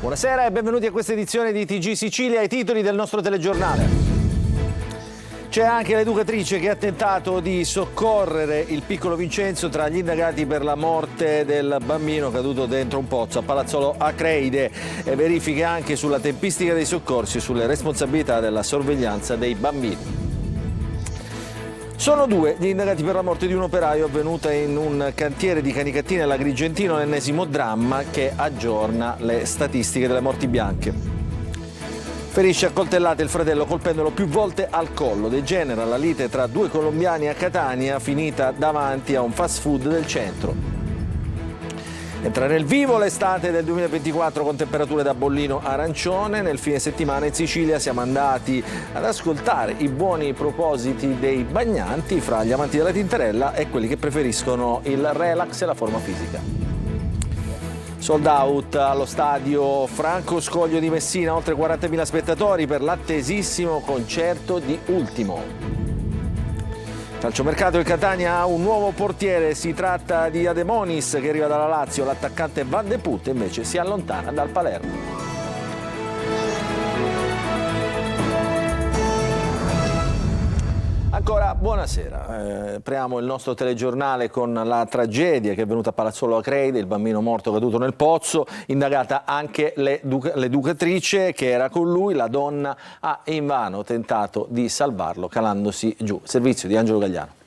Buonasera e benvenuti a questa edizione di TG Sicilia, ai titoli del nostro telegiornale. C'è anche l'educatrice che ha tentato di soccorrere il piccolo Vincenzo tra gli indagati per la morte del bambino caduto dentro un pozzo a Palazzolo Acreide, e verifiche anche sulla tempistica dei soccorsi e sulle responsabilità della sorveglianza dei bambini. Sono due gli indagati per la morte di un operaio avvenuta in un cantiere di Canicattì all'Agrigentino, l'ennesimo dramma che aggiorna le statistiche delle morti bianche. Ferisce a coltellate il fratello colpendolo più volte al collo. Degenera la lite tra due colombiani a Catania, finita davanti a un fast food del centro. Entra nel vivo l'estate del 2024 con temperature da bollino arancione. Nel fine settimana in Sicilia siamo andati ad ascoltare i buoni propositi dei bagnanti fra gli amanti della tinterella e quelli che preferiscono il relax e la forma fisica. Sold out allo stadio Franco Scoglio di Messina, oltre 40.000 spettatori per l'attesissimo concerto di Ultimo. Calciomercato, il Catania ha un nuovo portiere, si tratta di Ademonis che arriva dalla Lazio, l'attaccante Van de Put invece si allontana dal Palermo. Ancora buonasera, apriamo il nostro telegiornale con la tragedia che è avvenuta a Palazzolo Acreide, il bambino morto caduto nel pozzo, indagata anche l'educatrice che era con lui. La donna ha invano tentato di salvarlo calandosi giù. Servizio di Angelo Gagliano.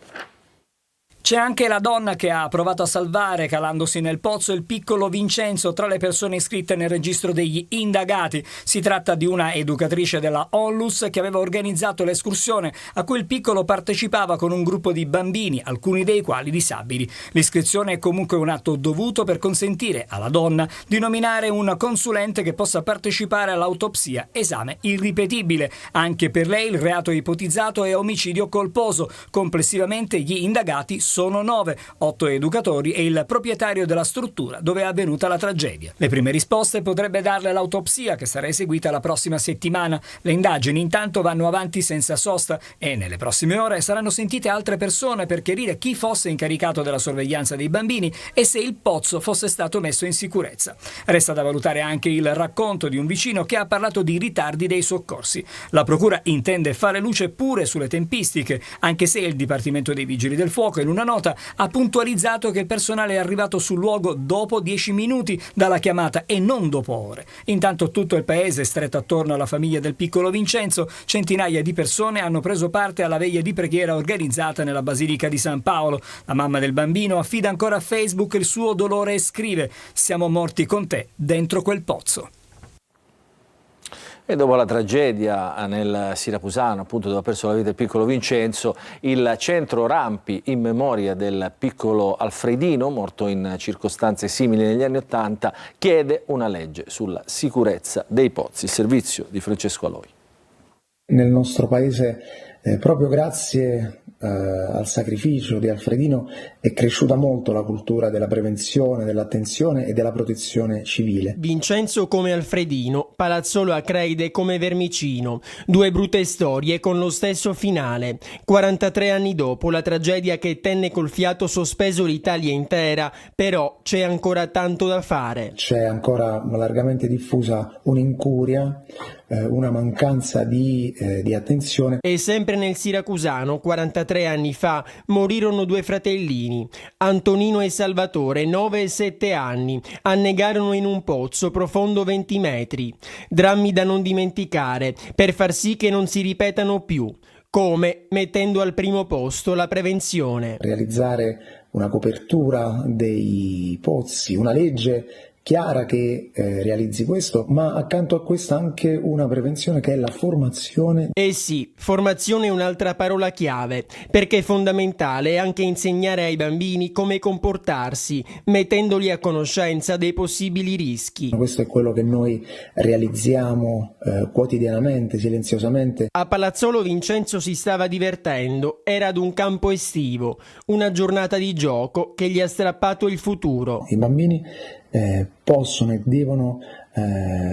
C'è anche la donna che ha provato a salvare, calandosi nel pozzo, il piccolo Vincenzo tra le persone iscritte nel registro degli indagati. Si tratta di una educatrice della Onlus che aveva organizzato l'escursione a cui il piccolo partecipava con un gruppo di bambini, alcuni dei quali disabili. L'iscrizione è comunque un atto dovuto per consentire alla donna di nominare un consulente che possa partecipare all'autopsia, esame irripetibile. Anche per lei il reato ipotizzato è omicidio colposo. Complessivamente gli indagati sono 9, 8 educatori e il proprietario della struttura dove è avvenuta la tragedia. Le prime risposte potrebbe darle l'autopsia che sarà eseguita la prossima settimana. Le indagini intanto vanno avanti senza sosta e nelle prossime ore saranno sentite altre persone per chiarire chi fosse incaricato della sorveglianza dei bambini e se il pozzo fosse stato messo in sicurezza. Resta da valutare anche il racconto di un vicino che ha parlato di ritardi dei soccorsi. La procura intende fare luce pure sulle tempistiche, anche se il Dipartimento dei Vigili del Fuoco in una nota ha puntualizzato che il personale è arrivato sul luogo dopo 10 minuti dalla chiamata e non dopo ore. Intanto tutto il paese è stretto attorno alla famiglia del piccolo Vincenzo. Centinaia di persone hanno preso parte alla veglia di preghiera organizzata nella Basilica di San Paolo. La mamma del bambino affida ancora a Facebook il suo dolore e scrive: "Siamo morti con te dentro quel pozzo". E dopo la tragedia nel Siracusano, appunto, dove ha perso la vita il piccolo Vincenzo, il centro Rampi, in memoria del piccolo Alfredino, morto in circostanze simili negli anni '80, chiede una legge sulla sicurezza dei pozzi. Il servizio di Francesco Aloi. Nel nostro paese, proprio grazie al sacrificio di Alfredino, è cresciuta molto la cultura della prevenzione, dell'attenzione e della protezione civile. Vincenzo come Alfredino, Palazzolo Acreide come Vermicino, due brutte storie con lo stesso finale. 43 anni dopo la tragedia che tenne col fiato sospeso l'Italia intera, però c'è ancora tanto da fare. C'è ancora largamente diffusa un'incuria, una mancanza di attenzione. E sempre nel Siracusano, 43 anni fa, morirono due fratellini, Antonino e Salvatore, 9 e 7 anni, annegarono in un pozzo profondo 20 metri. Drammi da non dimenticare, per far sì che non si ripetano più. Come? Mettendo al primo posto la prevenzione. Realizzare una copertura dei pozzi, una legge chiara che realizzi questo, ma accanto a questa anche una prevenzione che è la formazione. Eh sì, formazione è un'altra parola chiave, perché è fondamentale anche insegnare ai bambini come comportarsi, mettendoli a conoscenza dei possibili rischi. Questo è quello che noi realizziamo quotidianamente, silenziosamente. A Palazzolo Vincenzo si stava divertendo, era ad un campo estivo, una giornata di gioco che gli ha strappato il futuro. I bambini possono e devono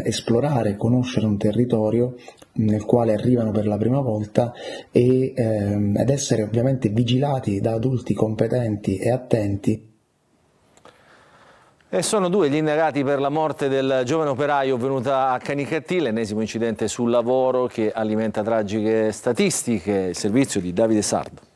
esplorare, conoscere un territorio nel quale arrivano per la prima volta ed essere ovviamente vigilati da adulti competenti e attenti. E sono due gli indagati per la morte del giovane operaio avvenuta a Canicattì, l'ennesimo incidente sul lavoro che alimenta tragiche statistiche. Il servizio di Davide Sardo.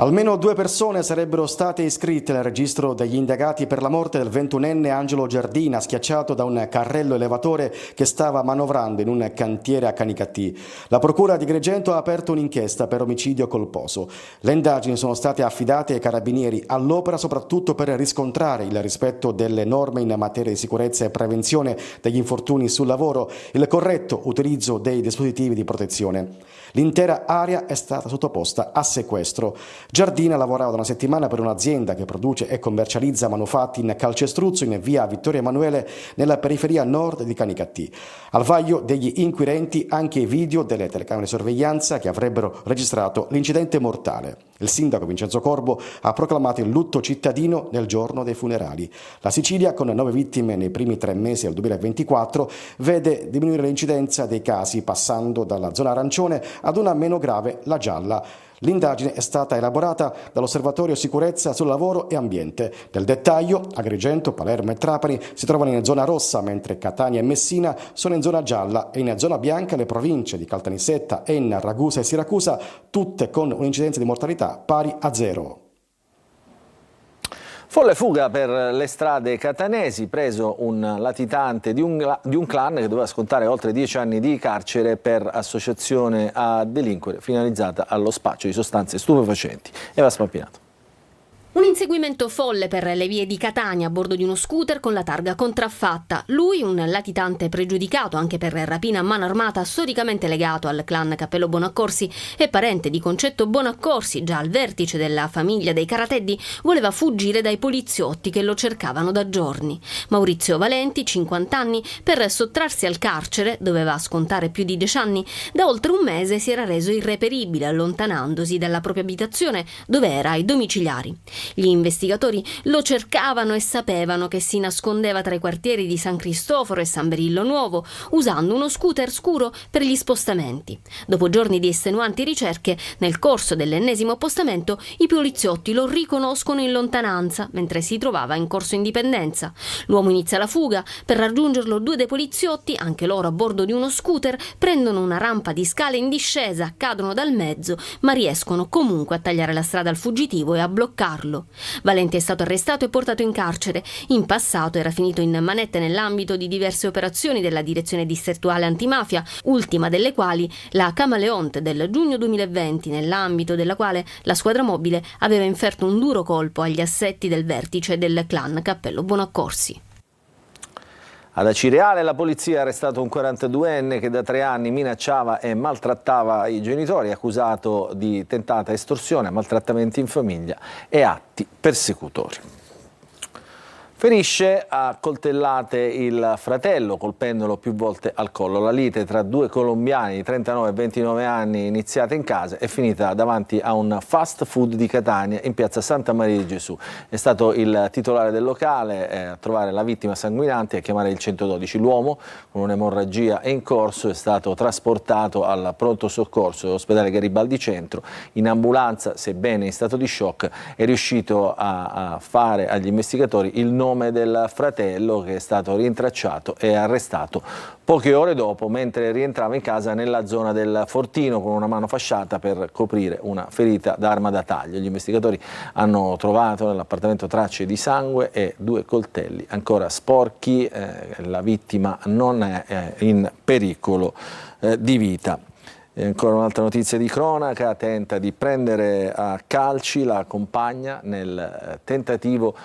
Almeno 2 persone sarebbero state iscritte nel registro degli indagati per la morte del 21enne Angelo Giardina, schiacciato da un carrello elevatore che stava manovrando in un cantiere a Canicattì. La procura di Agrigento ha aperto un'inchiesta per omicidio colposo. Le indagini sono state affidate ai carabinieri, all'opera soprattutto per riscontrare il rispetto delle norme in materia di sicurezza e prevenzione degli infortuni sul lavoro, il corretto utilizzo dei dispositivi di protezione. L'intera area è stata sottoposta a sequestro. Giardina lavorava da una settimana per un'azienda che produce e commercializza manufatti in calcestruzzo in via Vittorio Emanuele nella periferia nord di Canicattì. Al vaglio degli inquirenti anche i video delle telecamere di sorveglianza che avrebbero registrato l'incidente mortale. Il sindaco Vincenzo Corbo ha proclamato il lutto cittadino nel giorno dei funerali. La Sicilia, con 9 vittime nei primi 3 mesi del 2024, vede diminuire l'incidenza dei casi passando dalla zona arancione ad una meno grave, la gialla. L'indagine è stata elaborata dall'Osservatorio Sicurezza sul Lavoro e Ambiente. Nel dettaglio, Agrigento, Palermo e Trapani si trovano in zona rossa, mentre Catania e Messina sono in zona gialla, e in zona bianca le province di Caltanissetta, Enna, Ragusa e Siracusa, tutte con un'incidenza di mortalità pari a 0. Folle fuga per le strade catanesi, preso un latitante di un clan che doveva scontare oltre 10 anni di carcere per associazione a delinquere finalizzata allo spaccio di sostanze stupefacenti. Eva Spampinato. Un inseguimento folle per le vie di Catania a bordo di uno scooter con la targa contraffatta. Lui, un latitante pregiudicato anche per rapina a mano armata, storicamente legato al clan Cappello Bonaccorsi e parente di Concetto Bonaccorsi, già al vertice della famiglia dei Carateddi, voleva fuggire dai poliziotti che lo cercavano da giorni. Maurizio Valenti, 50 anni, per sottrarsi al carcere, doveva scontare più di 10 anni, da oltre un mese si era reso irreperibile allontanandosi dalla propria abitazione dove era ai domiciliari. Gli investigatori lo cercavano e sapevano che si nascondeva tra i quartieri di San Cristoforo e San Berillo Nuovo, usando uno scooter scuro per gli spostamenti. Dopo giorni di estenuanti ricerche, nel corso dell'ennesimo appostamento, i poliziotti lo riconoscono in lontananza, mentre si trovava in Corso Indipendenza. L'uomo inizia la fuga. Per raggiungerlo 2 dei poliziotti, anche loro a bordo di uno scooter, prendono una rampa di scale in discesa, cadono dal mezzo, ma riescono comunque a tagliare la strada al fuggitivo e a bloccarlo. Valenti è stato arrestato e portato in carcere. In passato era finito in manette nell'ambito di diverse operazioni della Direzione Distrettuale Antimafia, ultima delle quali la Camaleonte del giugno 2020, nell'ambito della quale la squadra mobile aveva inferto un duro colpo agli assetti del vertice del clan Cappello Bonaccorsi. Ad Acireale la polizia ha arrestato un 42enne che da 3 anni minacciava e maltrattava i genitori, accusato di tentata estorsione, maltrattamenti in famiglia e atti persecutori. Ferisce a coltellate il fratello, colpendolo più volte al collo. La lite tra 2 colombiani di 39 e 29 anni, iniziata in casa, è finita davanti a un fast food di Catania in piazza Santa Maria di Gesù. È stato il titolare del locale a trovare la vittima sanguinante e a chiamare il 112. L'uomo, con un'emorragia in corso, è stato trasportato al pronto soccorso dell'ospedale Garibaldi Centro. In ambulanza, sebbene in stato di shock, è riuscito a fare agli investigatori il nome del fratello, che è stato rintracciato e arrestato poche ore dopo mentre rientrava in casa nella zona del Fortino con una mano fasciata per coprire una ferita d'arma da taglio. Gli investigatori hanno trovato nell'appartamento tracce di sangue e 2 coltelli ancora sporchi. La vittima non è in pericolo di vita. E ancora un'altra notizia di cronaca: tenta di prendere a calci la compagna nel tentativo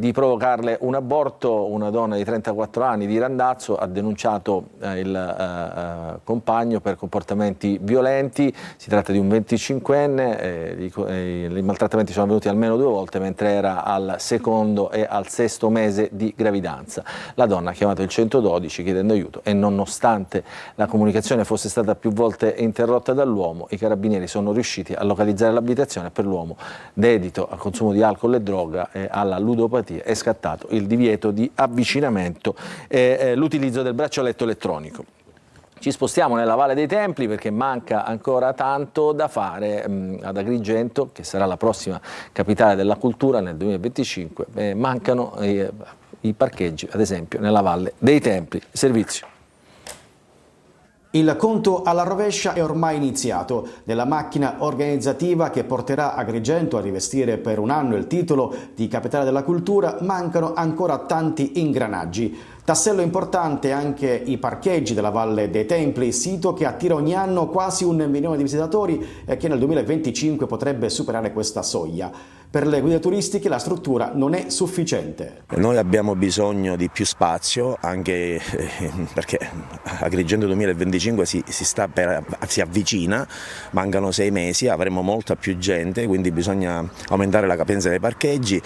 di provocarle un aborto. Una donna di 34 anni di Randazzo ha denunciato il compagno per comportamenti violenti. Si tratta di un 25enne, i maltrattamenti sono avvenuti almeno 2 volte mentre era al 2° e al 6° mese di gravidanza. La donna ha chiamato il 112 chiedendo aiuto e, nonostante la comunicazione fosse stata più volte interrotta dall'uomo, i carabinieri sono riusciti a localizzare l'abitazione. Per l'uomo, dedito al consumo di alcol e droga e alla ludopatia, è scattato il divieto di avvicinamento e l'utilizzo del braccialetto elettronico. Ci spostiamo nella Valle dei Templi perché manca ancora tanto da fare ad Agrigento, che sarà la prossima capitale della cultura nel 2025. Mancano i parcheggi, ad esempio, nella Valle dei Templi. Servizio. Il conto alla rovescia è ormai iniziato. Nella macchina organizzativa che porterà Agrigento a rivestire per un anno il titolo di capitale della cultura mancano ancora tanti ingranaggi. Tassello importante anche i parcheggi della Valle dei Templi, sito che attira ogni anno quasi 1 milione di visitatori e che nel 2025 potrebbe superare questa soglia. Per le guide turistiche la struttura non è sufficiente. Noi abbiamo bisogno di più spazio, anche perché Agrigento 2025 si avvicina, mancano 6 mesi, avremo molta più gente, quindi bisogna aumentare la capienza dei parcheggi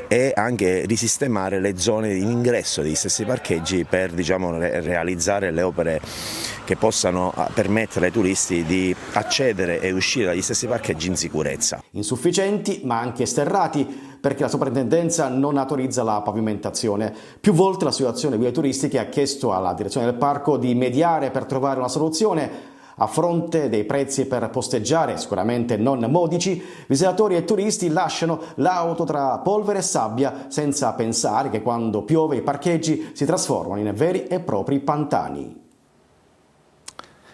e anche risistemare le zone in ingresso degli stessi parcheggi per realizzare le opere che possano permettere ai turisti di accedere e uscire dagli stessi parcheggi in sicurezza. Insufficienti ma anche sterrati, perché la soprintendenza non autorizza la pavimentazione. Più volte l'associazione guide turistiche ha chiesto alla direzione del parco di mediare per trovare una soluzione. A fronte dei prezzi per posteggiare, sicuramente non modici, visitatori e turisti lasciano l'auto tra polvere e sabbia senza pensare che quando piove i parcheggi si trasformano in veri e propri pantani.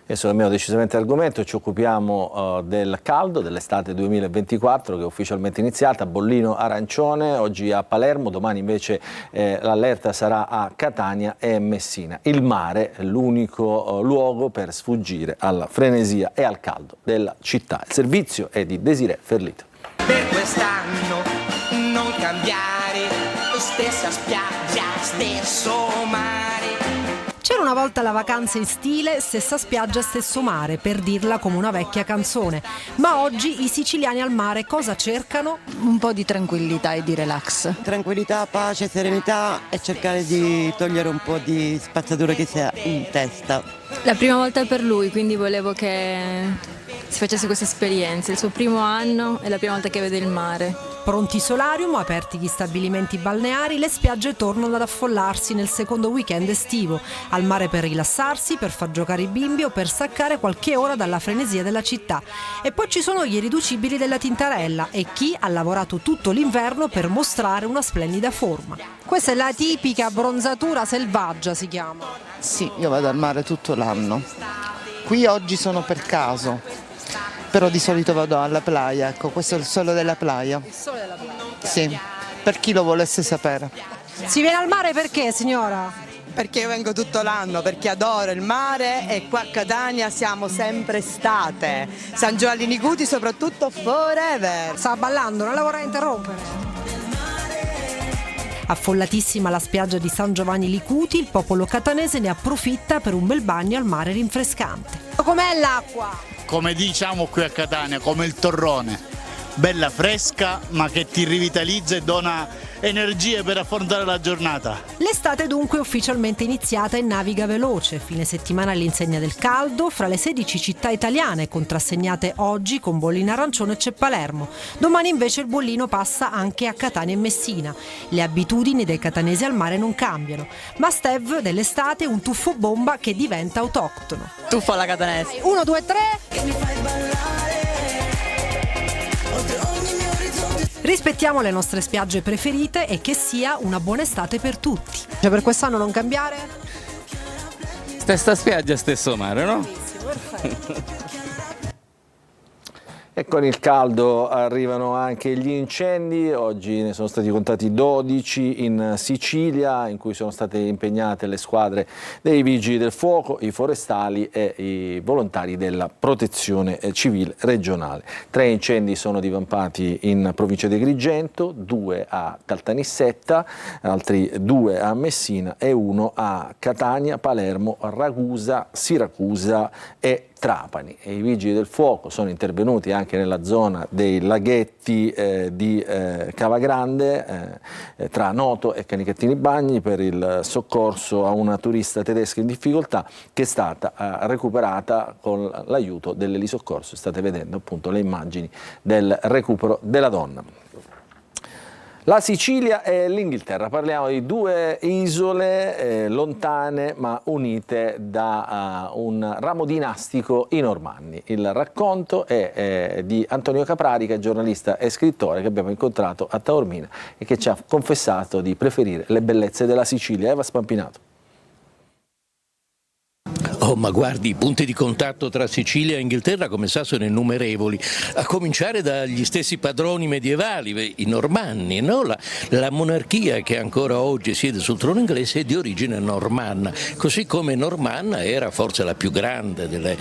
Adesso cambiamo decisamente argomento e ci occupiamo del caldo, dell'estate 2024 che è ufficialmente iniziata, bollino arancione, oggi a Palermo, domani invece l'allerta sarà a Catania e Messina. Il mare è l'unico luogo per sfuggire alla frenesia e al caldo della città. Il servizio è di Desiree Ferlito. Per quest'anno non cambiare, stessa spiaggia, stesso mare. C'era una volta la vacanza in stile, stessa spiaggia, stesso mare, per dirla come una vecchia canzone. Ma oggi i siciliani al mare cosa cercano? Un po' di tranquillità e di relax. Tranquillità, pace, serenità e cercare di togliere un po' di spazzatura che sia in testa. La prima volta per lui, quindi volevo che si facesse questa esperienza. Il suo primo anno è la prima volta che vede il mare. Pronti solarium, aperti gli stabilimenti balneari, le spiagge tornano ad affollarsi nel secondo weekend estivo. Al mare per rilassarsi, per far giocare i bimbi o per staccare qualche ora dalla frenesia della città. E poi ci sono gli irriducibili della Tintarella e chi ha lavorato tutto l'inverno per mostrare una splendida forma. Questa è la tipica bronzatura selvaggia, si chiama. Sì, io vado al mare tutto l'anno. Qui oggi sono per caso, però di solito vado alla playa, ecco, questo è il sole della playa. Il sole della playa? Sì, per chi lo volesse sapere. Si viene al mare perché, signora? Perché io vengo tutto l'anno, perché adoro il mare e qua a Catania siamo sempre estate. San Giovanni Nicuti soprattutto forever. Sta ballando, non la vorrei interrompere. Affollatissima la spiaggia di San Giovanni Licuti, il popolo catanese ne approfitta per un bel bagno al mare rinfrescante. Com'è l'acqua? Come diciamo qui a Catania, come il torrone, bella fresca ma che ti rivitalizza e dona energie per affrontare la giornata. L'estate dunque è ufficialmente iniziata e naviga veloce, fine settimana all'insegna del caldo, fra le 16 città italiane contrassegnate oggi con bollino arancione c'è Palermo. Domani invece il bollino passa anche a Catania e Messina. Le abitudini dei catanesi al mare non cambiano, ma Stev dell'estate è un tuffo bomba che diventa autoctono. Tuffo alla catanese. 1, 2, 3... Rispettiamo le nostre spiagge preferite e che sia una buona estate per tutti. Cioè per quest'anno non cambiare? Stessa spiaggia, stesso mare, no? Perfetto. E con il caldo arrivano anche gli incendi, oggi ne sono stati contati 12 in Sicilia, in cui sono state impegnate le squadre dei vigili del fuoco, i forestali e i volontari della protezione civile regionale. 3 incendi sono divampati in provincia di Agrigento, 2 a Caltanissetta, altri 2 a Messina e 1 a Catania, Palermo, Ragusa, Siracusa e Trapani. E i vigili del fuoco sono intervenuti anche nella zona dei laghetti di Cavagrande tra Noto e Canicattini Bagni per il soccorso a una turista tedesca in difficoltà che è stata recuperata con l'aiuto dell'elisoccorso. State vedendo appunto le immagini del recupero della donna. La Sicilia e l'Inghilterra, parliamo di due isole lontane ma unite da un ramo dinastico i Normanni. Il racconto è di Antonio Caprari, che è giornalista e scrittore, che abbiamo incontrato a Taormina e che ci ha confessato di preferire le bellezze della Sicilia. Eva Spampinato. Oh, ma guardi, i punti di contatto tra Sicilia e Inghilterra, come sa, sono innumerevoli, a cominciare dagli stessi padroni medievali, i Normanni, no? La monarchia che ancora oggi siede sul trono inglese è di origine normanna, così come normanna era forse la più grande delle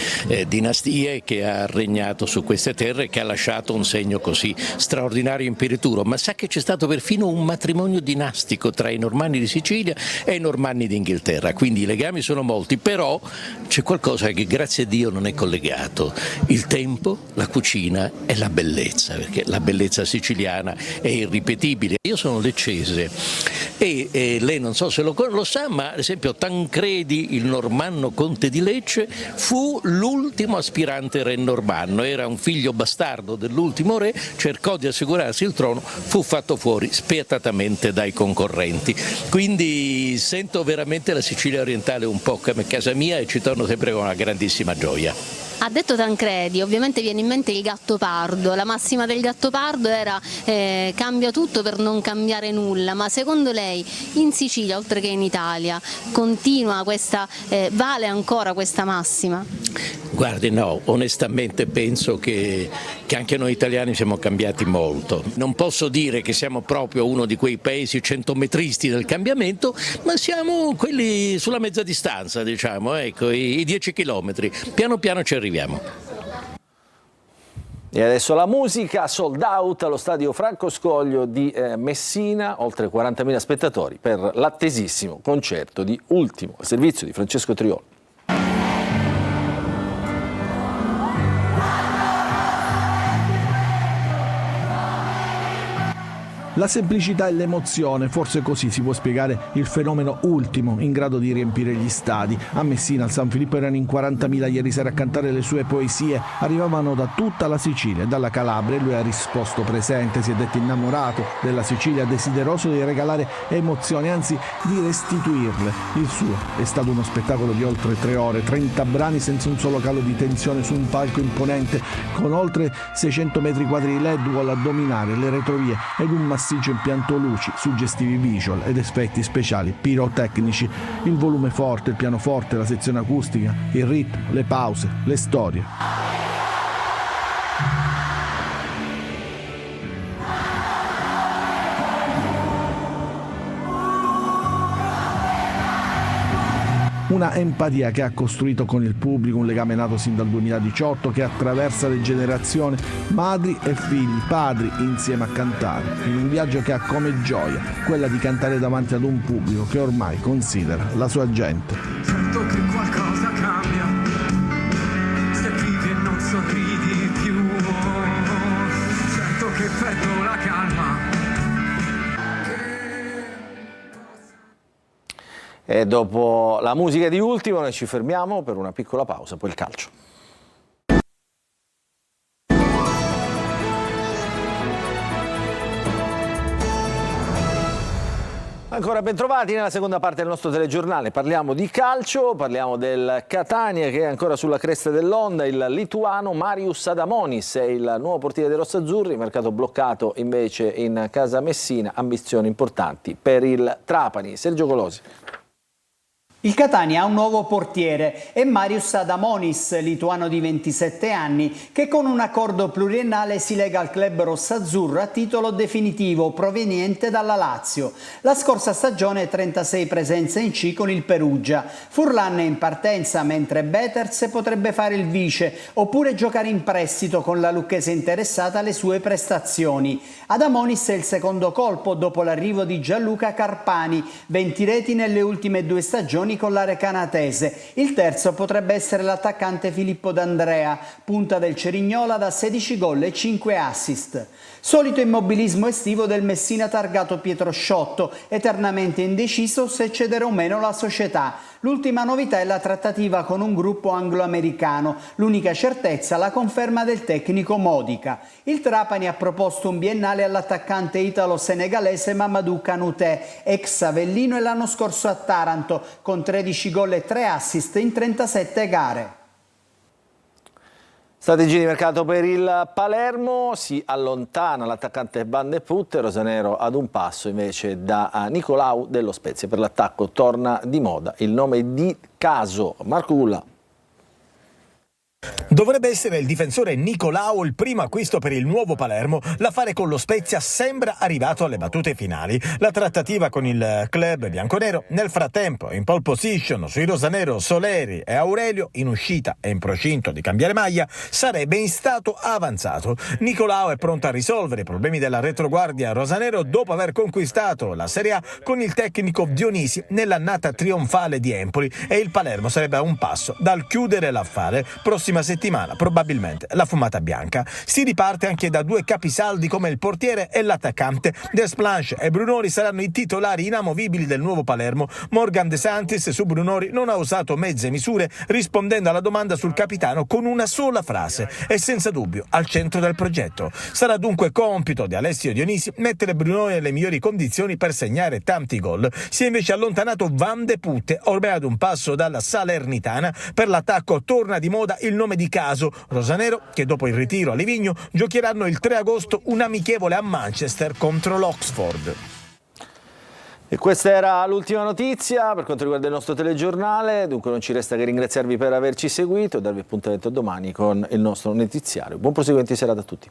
dinastie che ha regnato su queste terre e che ha lasciato un segno così straordinario e imperituro. Ma sa che c'è stato perfino un matrimonio dinastico tra i Normanni di Sicilia e i Normanni d'Inghilterra, quindi i legami sono molti, però c'è qualcosa che grazie a Dio non è collegato: il tempo, la cucina e la bellezza, perché la bellezza siciliana è irripetibile. Io sono leccese e lei non so se lo sa, ma ad esempio Tancredi, il normanno conte di Lecce, fu l'ultimo aspirante re normanno, era un figlio bastardo dell'ultimo re, cercò di assicurarsi il trono, fu fatto fuori spietatamente dai concorrenti. Quindi sento veramente la Sicilia orientale un po' come casa mia e ci torno sempre con una grandissima gioia. Ha detto Tancredi, ovviamente viene in mente il Gattopardo, la massima del Gattopardo era cambia tutto per non cambiare nulla, ma secondo lei in Sicilia, oltre che in Italia, continua questa, vale ancora questa massima? Guardi, no, onestamente penso che anche noi italiani siamo cambiati molto. Non posso dire che siamo proprio uno di quei paesi centometristi del cambiamento, ma siamo quelli sulla mezza distanza, diciamo, ecco, i 10 chilometri. Piano piano ci arriviamo. E adesso la musica, sold out allo stadio Franco Scoglio di Messina, oltre 40.000 spettatori per l'attesissimo concerto di Ultimo, il servizio di Francesco Triolo. La semplicità e l'emozione, forse così si può spiegare il fenomeno Ultimo, in grado di riempire gli stadi. A Messina, al San Filippo, erano in 40.000 ieri sera a cantare le sue poesie. Arrivavano da tutta la Sicilia e dalla Calabria, e lui ha risposto presente, si è detto innamorato della Sicilia, desideroso di regalare emozioni, anzi di restituirle. Il suo è stato uno spettacolo di oltre 3 ore, 30 brani senza un solo calo di tensione, su un palco imponente con oltre 600 metri quadri di LED vuole a dominare le retrovie ed un massiccio impianto luci, suggestivi visual ed effetti speciali pirotecnici, il volume forte, il pianoforte, la sezione acustica, il ritmo, le pause, le storie. Una empatia che ha costruito con il pubblico, un legame nato sin dal 2018 che attraversa le generazioni, madri e figli, padri insieme a cantare, in un viaggio che ha come gioia quella di cantare davanti ad un pubblico che ormai considera la sua gente. Sento che qualcosa cambia, se vivi e non sorridi più, sento che perdo la calma. E dopo la musica di Ultimo noi ci fermiamo per una piccola pausa, poi il calcio. Ancora ben trovati nella seconda parte del nostro telegiornale. Parliamo di calcio, parliamo del Catania che è ancora sulla cresta dell'onda. Il lituano Marius Adamonis è il nuovo portiere dei rossazzurri, mercato bloccato invece in casa Messina, ambizioni importanti per il Trapani. Sergio Colosi. Il Catania ha un nuovo portiere, è Marius Adamonis, lituano di 27 anni, che con un accordo pluriennale si lega al club rossazzurro a titolo definitivo, proveniente dalla Lazio. La scorsa stagione 36 presenze in C con il Perugia. Furlan è in partenza, mentre Beters potrebbe fare il vice, oppure giocare in prestito con la lucchese interessata alle sue prestazioni. Adamonis è il secondo colpo dopo l'arrivo di Gianluca Carpani, 20 reti nelle ultime 2 stagioni con la Recanatese. Il terzo potrebbe essere l'attaccante Filippo D'Andrea, punta del Cerignola da 16 gol e 5 assist. Solito immobilismo estivo del Messina targato Pietro Sciotto, eternamente indeciso se cedere o meno la società. L'ultima novità è la trattativa con un gruppo anglo-americano. L'unica certezza, la conferma del tecnico Modica. Il Trapani ha proposto un biennale all'attaccante italo-senegalese Mamadou Kanouté, ex Avellino e l'anno scorso a Taranto, con 13 gol e 3 assist in 37 gare. Strategia di mercato per il Palermo, si allontana l'attaccante Van de Putte, rosanero ad un passo invece da Nicolau dello Spezia. Per l'attacco torna di moda il nome di Caso. Marco Gulla. Dovrebbe essere il difensore Nicolau il primo acquisto per il nuovo Palermo. L'affare con lo Spezia sembra arrivato alle battute finali. La trattativa con il club bianconero nel frattempo in pole position sui rosanero Soleri e Aurelio, in uscita e in procinto di cambiare maglia, sarebbe in stato avanzato. Nicolau è pronto a risolvere i problemi della retroguardia rosanero dopo aver conquistato la Serie A con il tecnico Dionisi nell'annata trionfale di Empoli, e il Palermo sarebbe a un passo dal chiudere l'affare. Prossima settimana probabilmente la fumata bianca. Si riparte anche da due capisaldi come il portiere e l'attaccante. Desplanche e Brunori saranno i titolari inamovibili del nuovo Palermo. Morgan De Santis su Brunori non ha usato mezze misure, rispondendo alla domanda sul capitano con una sola frase: è senza dubbio al centro del progetto. Sarà dunque compito di Alessio Dionisi mettere Brunori nelle migliori condizioni per segnare tanti gol. Si è invece allontanato Van de Putte, ormai ad un passo dalla Salernitana. Per l'attacco torna di moda il nome di Caso, rosanero che dopo il ritiro a Livigno giocheranno il 3 agosto un amichevole a Manchester contro l'Oxford. E questa era l'ultima notizia per quanto riguarda il nostro telegiornale, dunque non ci resta che ringraziarvi per averci seguito e darvi appuntamento domani con il nostro notiziario. Buon proseguimento di serata a tutti.